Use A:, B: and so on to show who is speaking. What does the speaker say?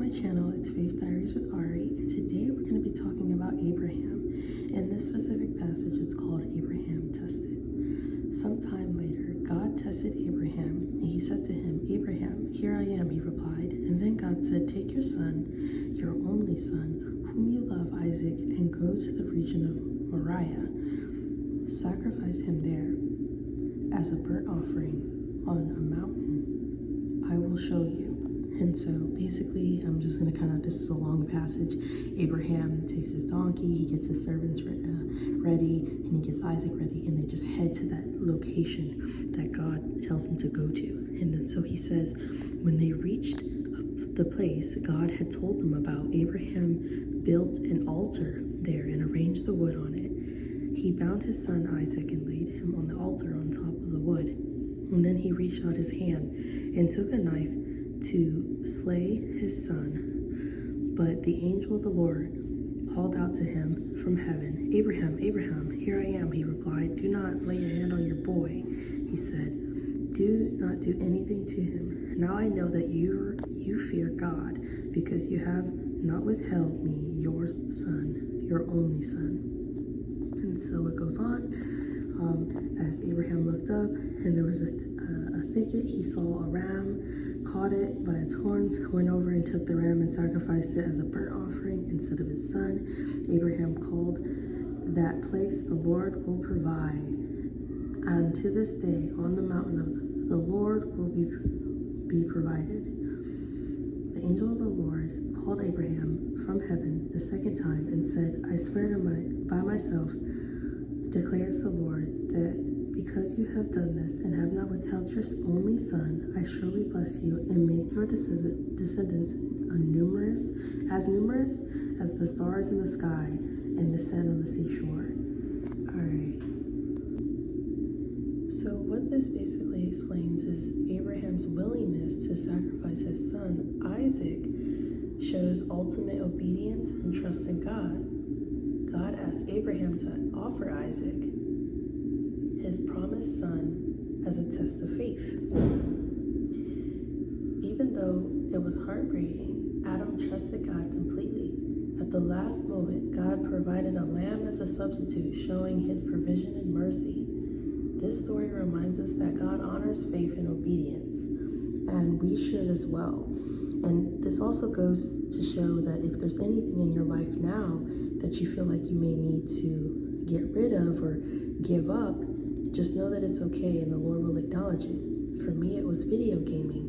A: my channel, it's Faith Diaries with Ari, and today we're going to be talking about Abraham. And this specific passage is called Abraham Tested. Sometime later, God tested Abraham, and he said to him, "Abraham, here I am," he replied. And then God said, "Take your son, your only son, whom you love, Isaac, and go to the region of Moriah. Sacrifice him there as a burnt offering on a mountain I will show you." And so basically, I'm just going to this is a long passage. Abraham takes his donkey, he gets his servants ready, and he gets Isaac ready, and they just head to that location that God tells him to go to. And then so he says, when they reached the place God had told them about, Abraham built an altar there and arranged the wood on it. He bound his son Isaac and laid him on the altar on top of the wood. And then he reached out his hand and took a knife to slay his son. But the angel of the Lord called out to him from heaven, "Abraham, Abraham, here I am," he replied. "Do not lay your hand on your boy," he said. "Do not do anything to him. Now I know that you fear God, because you have not withheld me, your son, your only son." And so it goes on. As Abraham looked up, and there was a thicket, he saw a ram, caught it by its horns, went over and took the ram and sacrificed it as a burnt offering instead of his son. Abraham called that place, "The Lord will provide." And to this day, on the mountain of the Lord will be provided. The angel of the Lord called Abraham from heaven the second time and said, "I swear by myself, declares the Lord, that because you have done this and have not withheld your only son, I surely bless you and make your descendants numerous as the stars in the sky and the sand on the seashore." Alright. So what this basically explains is Abraham's willingness to sacrifice his son, Isaac, shows ultimate obedience and trust in God. God asked Abraham to offer Isaac, his promised son, as a test of faith. Even though it was heartbreaking, Adam trusted God completely. At the last moment, God provided a lamb as a substitute, showing his provision and mercy. This story reminds us that God honors faith and obedience, and we should as well. And this also goes to show that if there's anything in your life now that you feel like you may need to get rid of or give up, just know that it's okay and the Lord will acknowledge it. For me, it was video gaming.